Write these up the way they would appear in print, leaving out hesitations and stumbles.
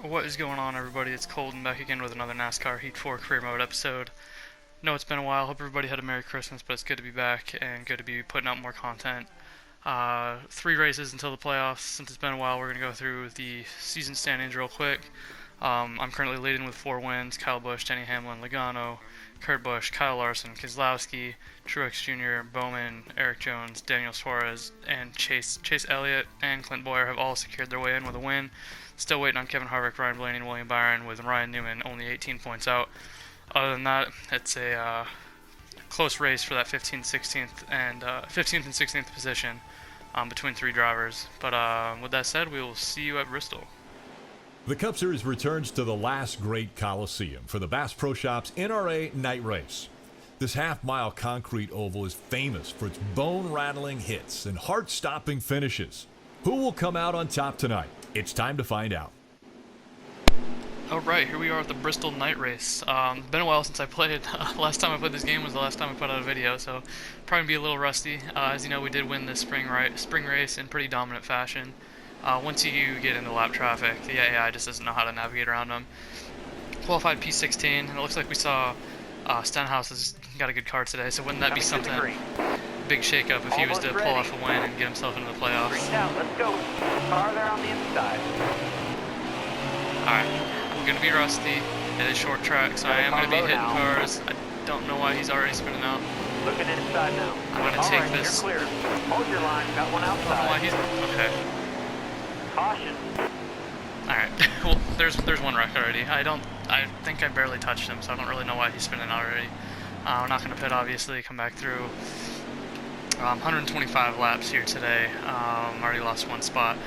What is going on, everybody? It's Colton back again with another NASCAR Heat 4 Career Mode episode. No, it's been a while. Hope everybody had a Merry Christmas, but it's good to be back and good to be putting out more content. 3 races until the playoffs. Since it's been a while, we're going to go through the season standings real quick. I'm currently leading with 4 wins. Kyle Busch, Denny Hamlin, Logano, Kurt Busch, Kyle Larson, Keselowski, Truex Jr., Bowman, Eric Jones, Daniel Suarez, and Chase Elliott and Clint Boyer have all secured their way in with a win. Still waiting on Kevin Harvick, Ryan Blaney, and William Byron, with Ryan Newman only 18 points out. Other than that, it's a close race for that 15th, 16th, and 15th and 16th position between 3 drivers. But with that said, we will see you at Bristol. The Cup Series returns to the last great Coliseum for the Bass Pro Shops NRA Night Race. This half-mile concrete oval is famous for its bone-rattling hits and heart-stopping finishes. Who will come out on top tonight? It's time to find out. Alright, here we are at the Bristol Night Race. Been a while since I played. Last time I played this game was the last time I put out a video, so probably be a little rusty. As you know, we did win this spring race in pretty dominant fashion. Once you get into lap traffic, the AI just doesn't know how to navigate around them. Qualified P16, and it looks like we saw Stenhouse has got a good car today, so wouldn't that be something big shake-up if he was to pull off a win and get himself into the playoffs? Let's go. Car there on the inside. Alright, we're going to be rusty. It is short track, so I am going to be hitting cars. I don't know why he's already spinning out. Looking inside now. I'm going to take this. You're clear. Hold your line. Got one I don't know why outside. he's... Okay. Caution. Alright, well, there's one wreck already. I think I barely touched him, so I don't really know why he's spinning out already. We're not going to pit, obviously, come back through. 125 laps here today. Already lost 1 spot.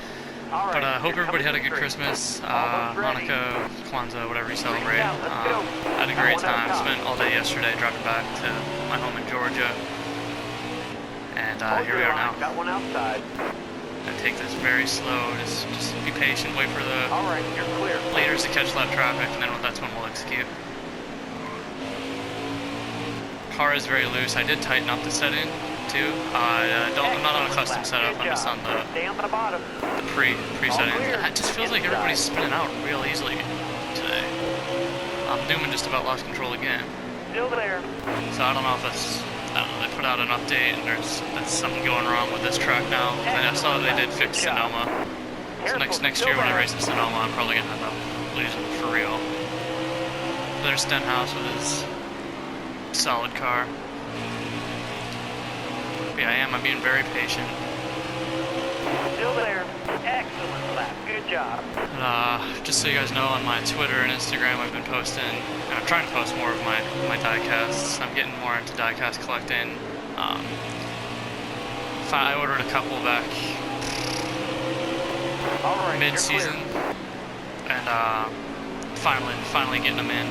Right, but hope everybody had a good Christmas, Hanukkah, Kwanzaa, whatever you celebrate. Had a great time. Spent all day yesterday driving back to my home in Georgia. And here we are now. Got one outside. I take this very slow. Just be patient. Wait for the You're clear. leaders to catch lap traffic, and then that's when we'll execute. Car is very loose. I did tighten up the setting too. I'm not on a custom setup. I'm just on the pre setting. It just feels like everybody's spinning out real easily today. Newman just about lost control again. Still there. So I don't know if it's, they put out an update and that's something going wrong with this track now. And I saw that they did fix Sonoma. So next year when I race in Sonoma, I'm probably gonna end up losing for real. There's Stenhouse with his solid car. But yeah, I'm being very patient. Still there. Excellent lap. Good job. Just so you guys know, on my Twitter and Instagram, I've been posting, and I'm trying to post more of my diecasts. I'm getting more into diecast collecting. I ordered a couple back mid-season, and finally getting them in,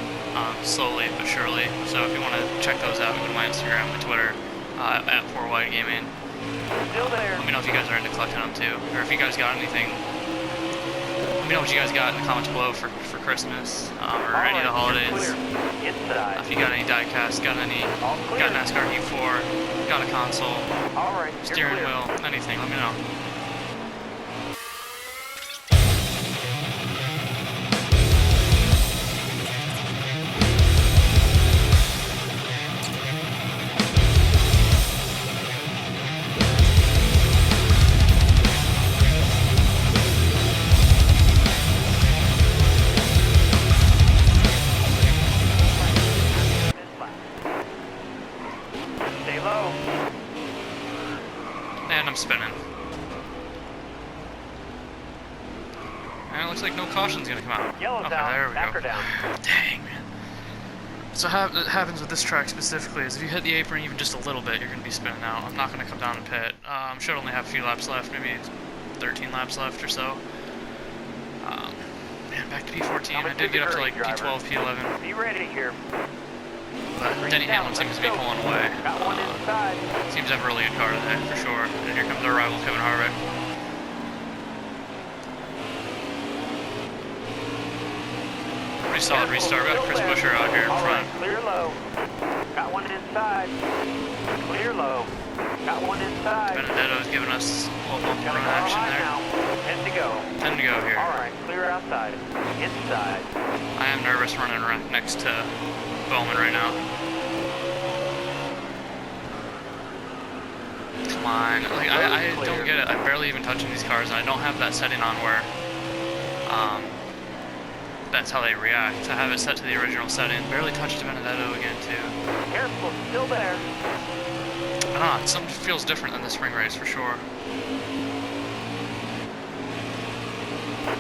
slowly but surely. So if you want to check those out, go to my Instagram, my Twitter, at 4Wide Gaming. Let me know if you guys are into collecting them too, or if you guys got anything. Let me know what you guys got in the comments below for Christmas, or any of the holidays. If you got any diecast, got NASCAR Heat 4, got a console, steering wheel, anything, let me know. And I'm spinning. And it looks like no caution's gonna come out. Yellow's okay, down. there we Back go. her down. Dang, man. So what happens with this track specifically is if you hit the apron even just a little bit, you're gonna be spinning out. I'm not gonna come down and pit. Should only have a few laps left, maybe 13 laps left or so. Man, back to P14. I did get up to like P12, P11. Be ready here. But Denny Hamlin seems to be pulling away. Got one inside. Seems to have a really good car today, for sure. And here comes our rival, Kevin Harvick. Pretty solid restart. We got Chris Buescher out here in front. Clear low. Got one inside. Clear low. Got one inside. Benedetto's giving us a little bump Got a run car action high there. now. 10 to go. 10 to go here. All right, clear outside. Inside. I am nervous running right next to Bowman right now. Come on. Like, I don't get it. I'm barely even touching these cars, and I don't have that setting on where that's how they react. To have it set to the original setting. Barely touched Benedetto again, too. Careful, still there. It something feels different than the spring race for sure.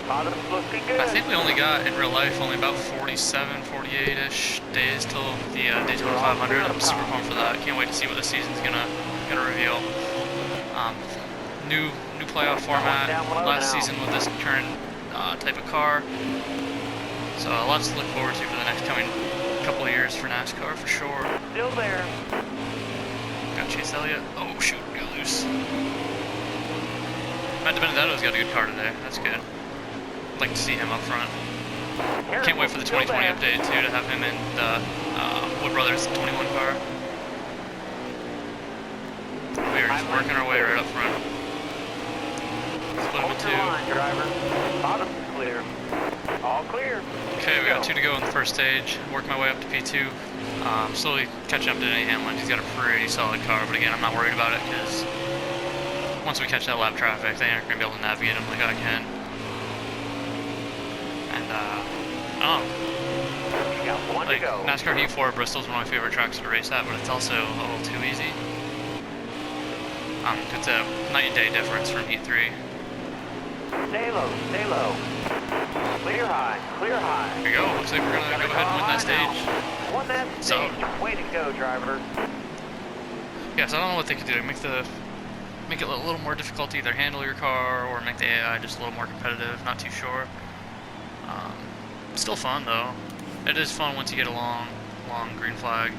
Bottom's looking good. I think we only got, in real life, only about 47, 48-ish days till the Daytona 500. I'm super pumped for that. Can't wait to see what the season's gonna reveal. New playoff format. Last season with this current type of car. So lots to look forward to for the next coming couple of years for NASCAR for sure. Still there. Got Chase Elliott. Oh shoot, got loose. Matt Benedetto's got a good car today. That's good. I'd like to see him up front. Can't wait for the 2020 update too, to have him in the Wood Brothers 21 car. We are just working our way right up front. Split him in two. Line, driver. Bottom's clear. All clear. Okay, we got 2 to go in the first stage. Work my way up to P2. Slowly catching up to Denny Hamlin. He's got a pretty solid car, but again, I'm not worried about it because once we catch that lap traffic, they aren't going to be able to navigate him like I can. And, You got one like, to go. NASCAR Heat 4 Bristol's one of my favorite tracks to race at, but it's also a little too easy. It's a night and day difference from Heat 3. Stay low, stay low. Clear high, clear high. Here we go. Looks like we're going to go ahead and win that stage. Won that So- stage. Way to go, driver. Yeah, so I don't know what they could do. Make it a little more difficult to either handle your car or make the AI just a little more competitive. Not too sure. Still fun though. It is fun once you get a long green flag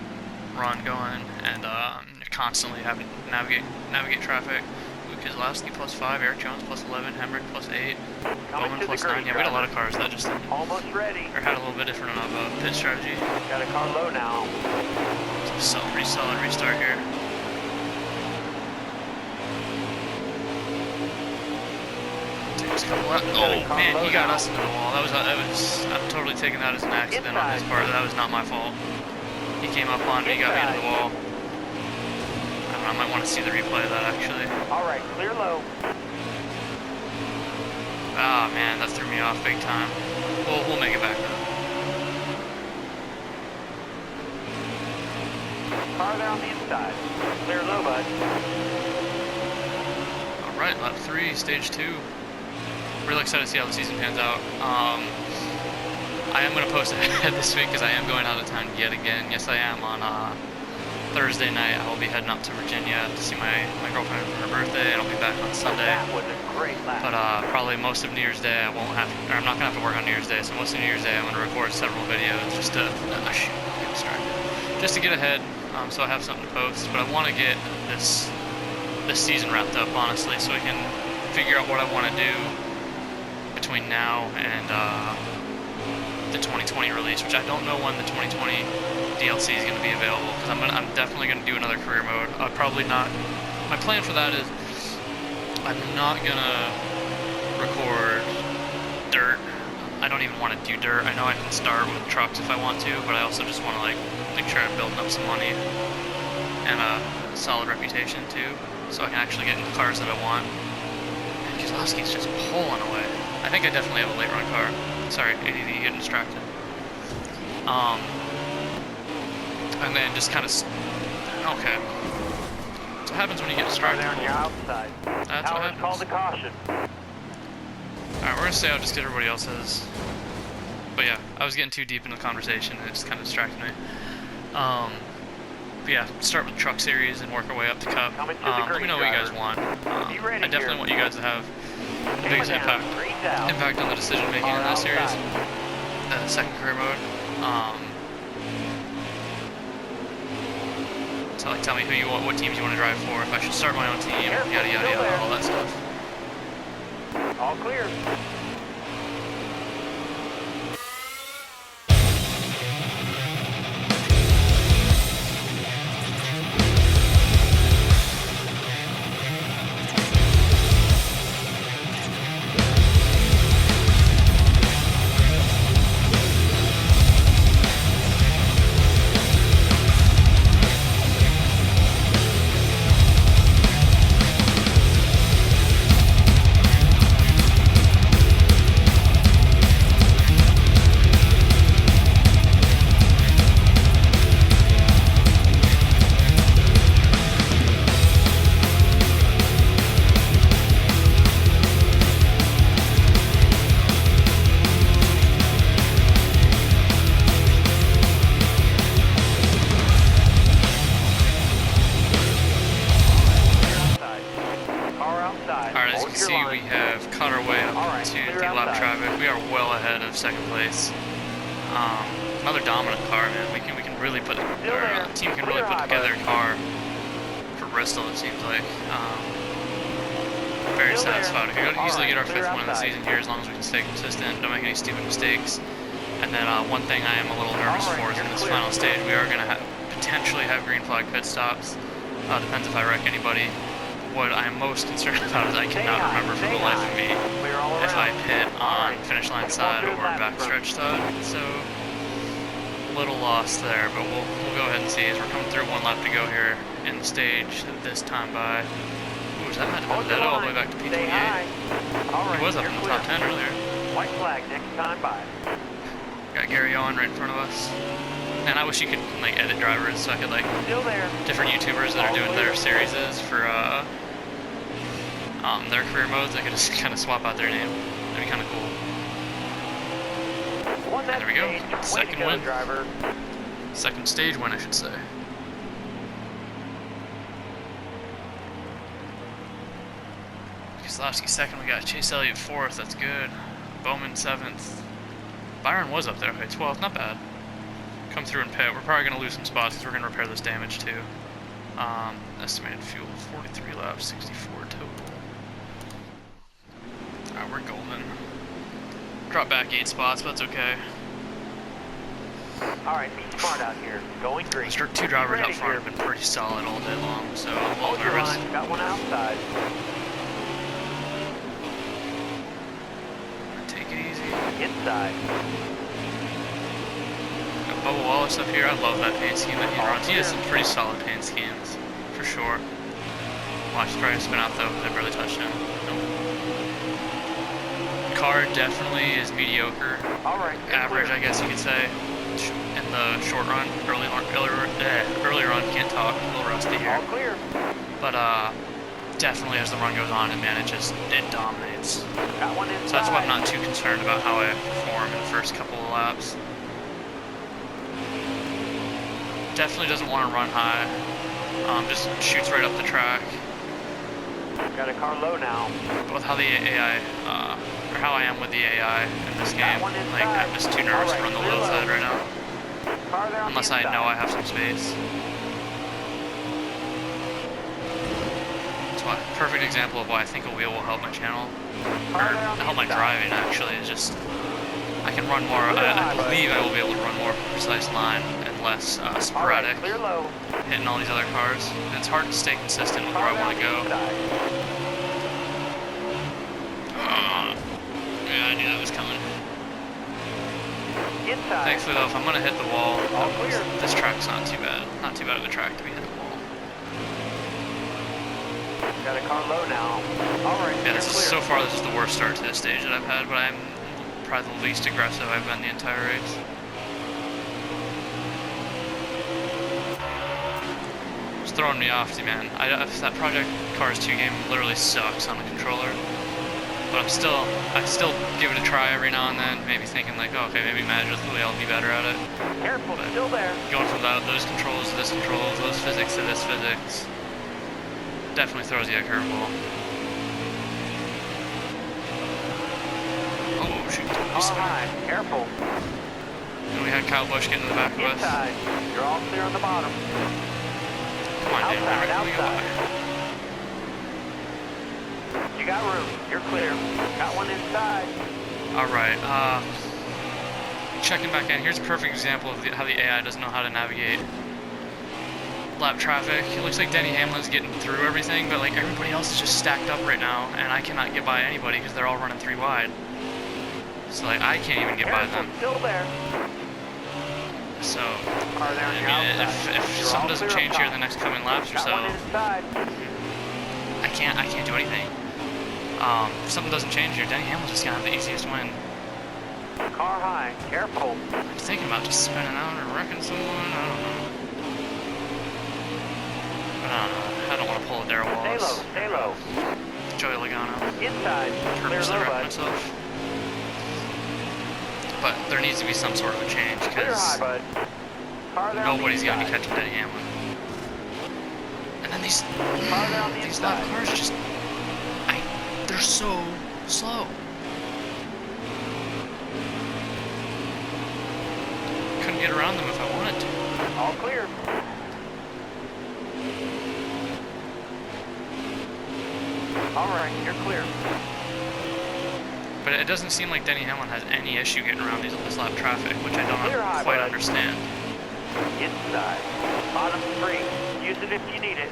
run going, and you're constantly having to navigate traffic. Luke Keselowski +5, Eric Jones +11, Hemrick +8, Bowman +9. Yeah, we had a lot of cars that just didn't, Almost ready. or had a little bit different of a pit strategy. Got a car low now. So pretty solid restart here. Oh man, he got us into the wall. I'm totally taking that as an accident on his part. That was not my fault. He came up on me, got me into the wall. I don't know, I might want to see the replay of that actually. All right, clear low. Ah man, that threw me off big time. We'll make it back now. Car there on the inside. Clear low, bud. All right, lap 3, stage 2. Really excited to see how the season pans out. I am going to post ahead this week because I am going out of town yet again. Yes, I am. On Thursday night, I will be heading up to Virginia to see my girlfriend for her birthday, and I'll be back on Sunday. That was a great lap. But probably most of New Year's Day, I'm not going to have to work on New Year's Day. So most of New Year's Day, I'm going to record several videos just to get distracted, just to get ahead, so I have something to post. But I want to get this season wrapped up, honestly, so I can figure out what I want to do between now and the 2020 release, which I don't know when the 2020 DLC is going to be available, because I'm definitely going to do another career mode. Probably not. My plan for that is I'm not going to record dirt. I don't even want to do dirt. I know I can start with trucks if I want to, but I also just want to make sure I'm building up some money and a solid reputation too, so I can actually get into cars that I want. And Keselowski's just pulling away. I think I definitely have a late run car. Sorry, ADD, getting distracted. And then just kind of, okay. That's what happens when you get distracted. On your outside. That's what happens. Call the caution. Alright, we're gonna stay out just get everybody else's. But yeah, I was getting too deep into the conversation and it just kind of distracted me. But yeah, start with the truck series and work our way up to Cup. Let me know what you guys want. I definitely want you guys to have the biggest impact on the decision making in that series. The second career mode. So tell me who you want, what teams you want to drive for, if I should start my own team, yada yada yada, all that stuff. All clear. of second place. Another dominant car, man. We can really put, our team can really put together a car for Bristol, it seems like. Very satisfied. We could easily get our 5th win of the season here as long as we can stay consistent, don't make any stupid mistakes. And then one thing I am a little nervous for is in this final stage, we are going to potentially have green flag pit stops. Depends if I wreck anybody. What I am most concerned about is I cannot remember for the life of me if I pit on finish line side or backstretch side. So, little lost there, but we'll go ahead and see as we're coming through. 1 lap to go here in the stage. This time by, ooh, that might have been dead all the way back to P28. He was up in the top 10 earlier. White flag next time by. Got Gary Owen right in front of us. And I wish you could like edit drivers so I could like different YouTubers that are doing their series for their career modes. I could just kind of swap out their name. That'd be kind of cool. There we go. Second win. Second stage win, I should say. Keselowski 2nd. We got Chase Elliott 4th. That's good. Bowman 7th. Byron was up there. Okay, 12th. Not bad. Come through and pit. We're probably going to lose some spots because we're going to repair this damage too. Estimated fuel 43 laps, 64 total. Alright, we're golden. Drop back 8 spots, but that's okay. Alright, be smart out here. Going green. The 2 drivers out front have been pretty solid all day long, so I'm a little nervous. Got one outside. Take it easy. Inside. Got Bubba Wallace up here. I love that paint scheme that he runs. He has some pretty solid paint schemes, for sure. Watch the probably spin out though, because I barely touched him. Nope. Car definitely is mediocre. Average, I guess you could say. In the short run, early run, can't talk, a little rusty here. All clear. But definitely as the run goes on, and man, it dominates. Got one inside. So that's why I'm not too concerned about how I perform in the first couple of laps. Definitely doesn't want to run high. Just shoots right up the track. Got a car low now. But with how the AI, or how I am with the AI in this game, like I'm just too nervous to run the low side right now. Unless I know I have some space. That's why, perfect example of why I think a wheel will help my channel, or help my driving actually, is just, I can run more, I believe I will be able to run more precise line and less sporadic, hitting all these other cars. And it's hard to stay consistent with where I want to go. Yeah, I knew that was coming. Thankfully though, if I'm going to hit the wall, this track's not too bad. Not too bad of a track to be hitting the wall. Got a car low now. Alright, yeah, so far this is the worst start to this stage that I've had, but I'm probably the least aggressive I've been the entire race. It's throwing me off, man. That Project Cars 2 game literally sucks on the controller. But I still give it a try every now and then, maybe thinking like, oh, okay, maybe magically I'll be better at it. Careful, but still there. Going from those controls to this controls, those physics to this physics, definitely throws you a curveball. Oh, shoot. All right, careful. And we had Kyle Busch getting in the back of us. Inside. You're all clear on the bottom. Come on, outside, Dan. outside. You got room. You're clear. Got one inside. Alright, checking back in. Here's a perfect example of how the AI doesn't know how to navigate lap traffic. It looks like Denny Hamlin's getting through everything, but like everybody else is just stacked up right now, and I cannot get by anybody because they're all running 3 wide. So like I can't even get by them. Still there. So I mean, if something doesn't change here in the next coming laps or so, I can't do anything. If something doesn't change here, Denny Hamlin's just gonna have the easiest win. Car high, careful. I'm thinking about just spinning out or wrecking someone. I don't know. I don't want to pull a Darrell Wallace. Stay low. Joey Logano. Inside. Purposely wreck myself. But there needs to be some sort of a change because nobody's gonna be catching Denny Hamlin. And then these lap cars just, they're so slow. get around them if I wanted to. All clear. All right, you're clear. But it doesn't seem like Denny Hamlin has any issue getting around this lap traffic, which I Clear don't high, quite bud. understand. Inside. Bottom 3. Use it if you need it.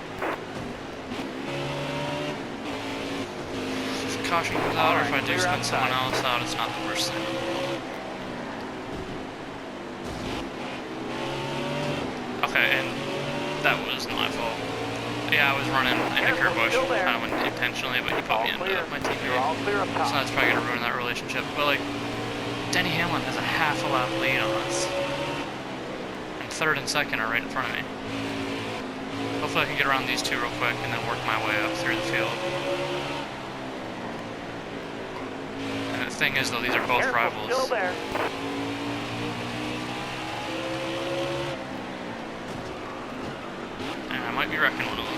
If caution comes out, or if I do Clear spin someone outside. else out, it's not the worst thing in the world. Okay, and that wasn't my fault. Yeah, I was running into Kurt Busch, Still there. kind of intentionally, but he put All me into clear. my You're all teammate. clear up So top. that's probably gonna ruin that relationship. But like, Denny Hamlin has a half a lap lead on us. And third and second are right in front of me. Hopefully I can get around these two real quick and then work my way up through the field. And the thing is though, these are both Careful, rivals. still there. And I might be wrecking one of them.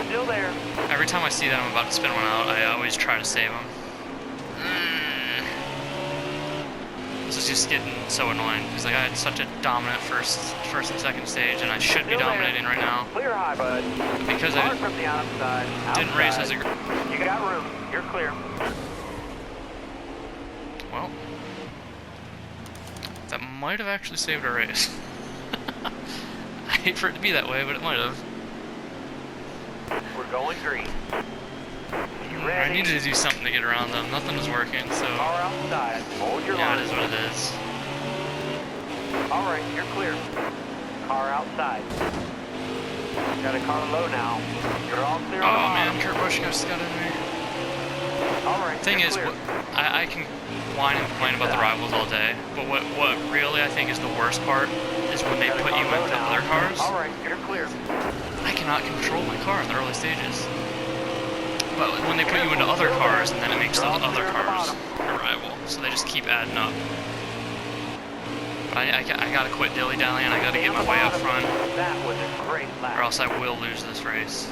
Still there. Every time I see that I'm about to spin one out, I always try to save them. This is just getting so annoying because like I had such a dominant first and second stage, and I should be Still there. dominating right now. Clear high, bud. But because I Hard from the outside. didn't race as a You got room. You're clear. well, that might have actually saved our race. I hate for it to be that way, but it might have. We're going green. You I ready? needed to do something to get around them. Nothing was working, so Car outside. Hold your yeah, line. it is what it is. All right, you're clear. Car outside. Got a car low now. You're all clear on the Oh man, bottom. Kurt Busch just got in me. All right, Thing you're is, clear. I can whine and complain about the rivals all day, but what really I think is the worst part is when they Got a put car you low into now. other cars. All right, you're clear. I cannot control my car in the early stages. But when they put you into other cars, and then it makes those other cars a rival, so they just keep adding up. But I gotta quit dilly-dallying, I gotta get my way up front, That was a great lap. or else I will lose this race.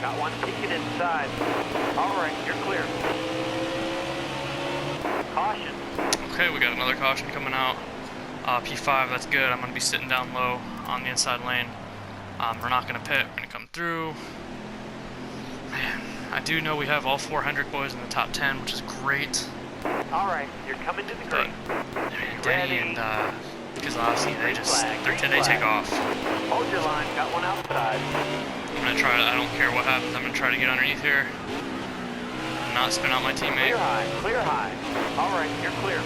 Got one ticket inside. All right, you're clear. Caution. Okay, we got another caution coming out. P5, that's good. I'm going to be sitting down low on the inside lane. We're not going to pit. We're going to come through. Man, I do know we have all 400 boys in the top 10, which is great. All right, you're coming to the But green. man, Denny and Kozlowski, they take off. Hold your line. Got one outside. I'm going to try. I don't care what happens. I'm going to try to get underneath here and not spin out my teammate. Clear high. Clear high. All right, you're clear.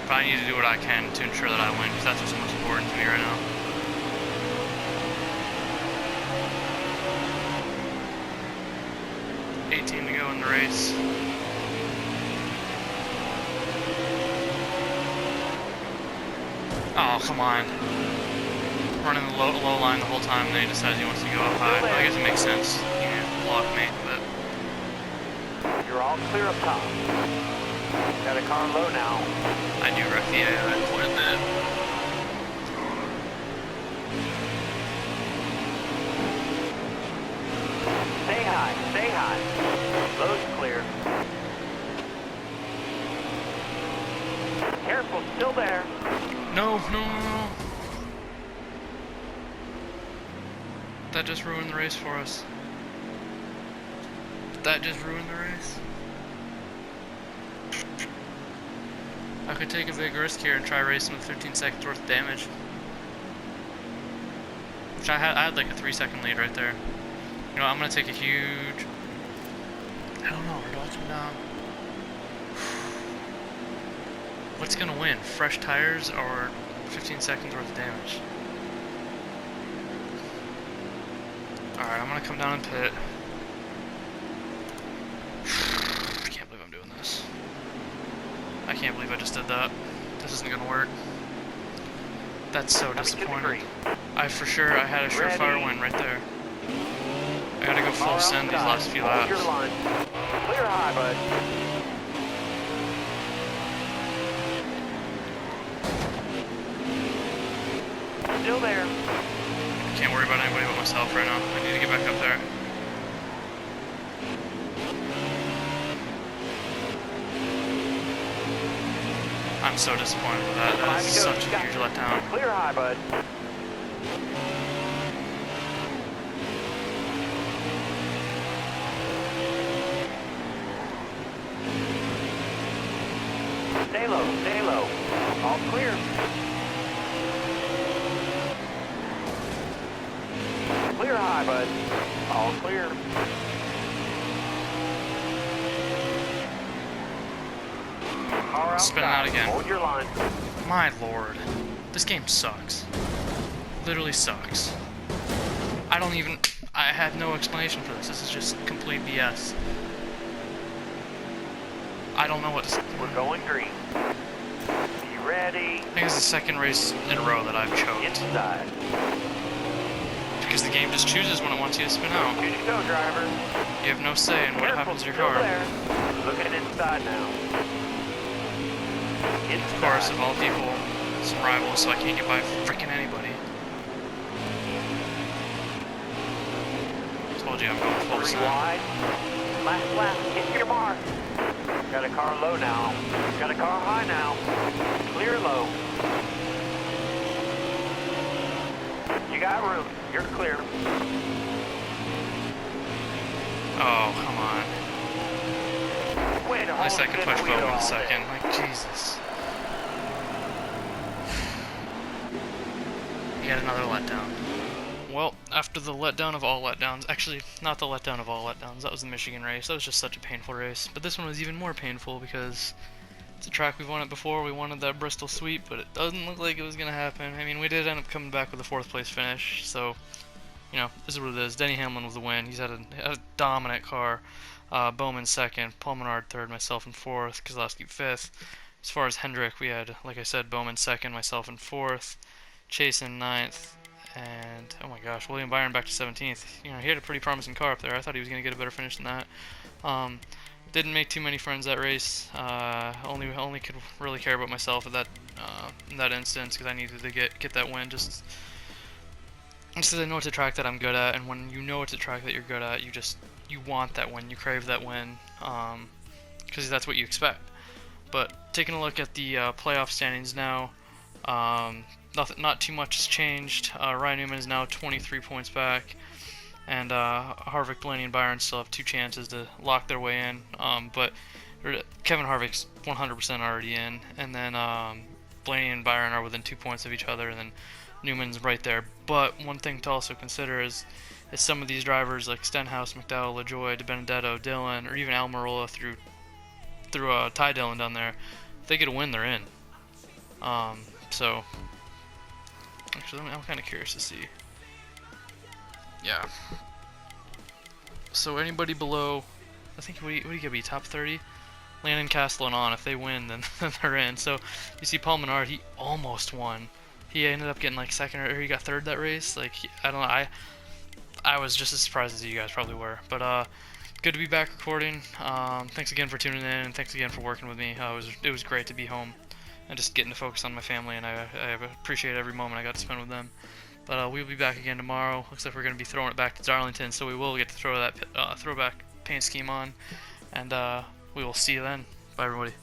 But I need to do what I can to ensure that I win, because that's what's most important to me right now. $18 to go in the race. Oh, come on. Running the low line the whole time, and then he decides he wants to go up high. Well, I guess it makes sense. You can block me, but You're all clear up top. Got a car low now. I do wreck the AI quite a bit. Stay high. Stay high. Low's clear. Careful, still there. No. That just ruined the race for us. That just ruined the race. I could take a big risk here and try racing with 15 seconds worth of damage. Which I had like a 3-second lead right there. You know, I'm gonna take a huge... I don't know, we're dodging down. What's gonna win? Fresh tires or 15 seconds worth of damage? Alright, I'm gonna come down and pit. I can't believe I'm doing this. can't believe I just did that. This isn't gonna work. That's so disappointing. I had a surefire win right there. I gotta go full send these last few laps. Clear high, bud. Still there. Can't worry about anybody but myself right now. I need to get back up there. I'm so disappointed with that. That is such a huge letdown. Clear high, bud. Stay low, stay low. All clear. Clear high, bud. All clear. Spinning out again. Hold your line. My lord. This game sucks. Literally sucks. I have no explanation for this. This is just complete BS. I don't know what to... We're going green. Be ready. I think it's the second race in a row that I've choked. Inside. Because the game just chooses when it wants you to spin out. Here you go, driver. You have no say in what happens to your car. There. Looking inside now. Of course, of all people, some rivals, so I can't get by freaking anybody. Told you I'm going full Three send. wide. Last lap. Hit your mark. Got a car low now. Got a car high now. Clear low. You got room. You're clear. Oh, come on. Way to At least I hold can push the wheel Bowman in all second. day. Like, Jesus. Yet another letdown. Well, after the letdown of all letdowns, actually, not the letdown of all letdowns, that was the Michigan race. That was just such a painful race. But this one was even more painful because it's a track we've won it before. We wanted that Bristol sweep, but it doesn't look like it was going to happen. I mean, we did end up coming back with a 4th place finish, so, you know, this is what it is. Denny Hamlin with the win. He's had a dominant car. Bowman 2nd, Paul Menard 3rd, myself in 4th, Keselowski 5th. As far as Hendrick, we had, like I said, Bowman 2nd, myself in 4th, Chase in 9th, and, oh my gosh, William Byron back to 17th. You know, he had a pretty promising car up there. I thought he was going to get a better finish than that. Didn't make too many friends that race. Only could really care about myself at that in that instance because I needed to get that win just because I know it's a track that I'm good at, and when you know it's a track that you're good at, you want that win, you crave that win, because that's what you expect. But taking a look at the playoff standings now, not too much has changed. Ryan Newman is now 23 points back, and Harvick, Blaney, and Byron still have 2 chances to lock their way in. But Kevin Harvick's 100% already in, and then Blaney and Byron are within 2 points of each other, and then Newman's right there. But one thing to also consider is some of these drivers like Stenhouse, McDowell, LaJoy, DiBenedetto, Dillon, or even Almirola through Ty Dillon down there, if they get a win, they're in. So actually, I'm kind of curious to see. Yeah. So anybody below, I think what do you gotta be, top 30? Landon, Castle, and on. If they win, then they're in. So you see Paul Menard, he almost won. He ended up getting like 2nd, or he got 3rd that race. Like, I don't know. I was just as surprised as you guys probably were. But good to be back recording. Thanks again for tuning in, and thanks again for working with me. It was great to be home and just getting to focus on my family, and I appreciate every moment I got to spend with them. But we'll be back again tomorrow. Looks like we're going to be throwing it back to Darlington, so we will get to throw that throwback paint scheme on, and we will see you then. Bye, everybody.